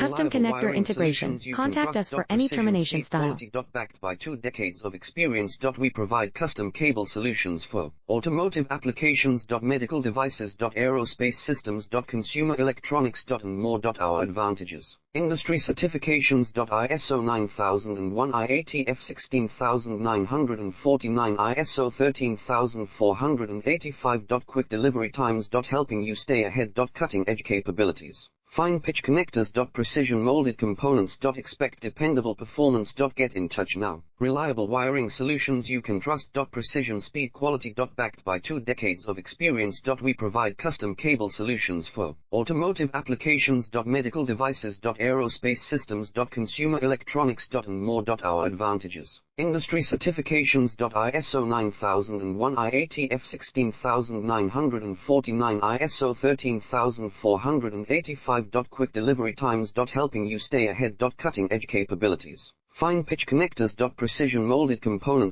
custom connector integration. Contact us for any termination style. Backed by 2 decades of experience. We provide custom cable solutions for automotive applications. Medical devices. Aerospace systems. Consumer electronics. And more. Our advantages: industry certifications. ISO 9001 IATF 16949, ISO 13485. Quick delivery times. Helping you stay ahead. Cutting edge capabilities. Fine pitch connectors. Precision molded components. Expect dependable performance. Get in touch now. Reliable wiring solutions you can trust. Precision, speed, quality. Backed by 2 decades of experience. We provide custom cable solutions for automotive applications. Medical devices. Aerospace systems. Consumer electronics. And more. Our advantages: industry certifications. ISO 9001 IATF 16949, ISO 13485. Quick delivery times. Helping you stay ahead. Cutting edge capabilities. Fine pitch connectors. Precision molded components.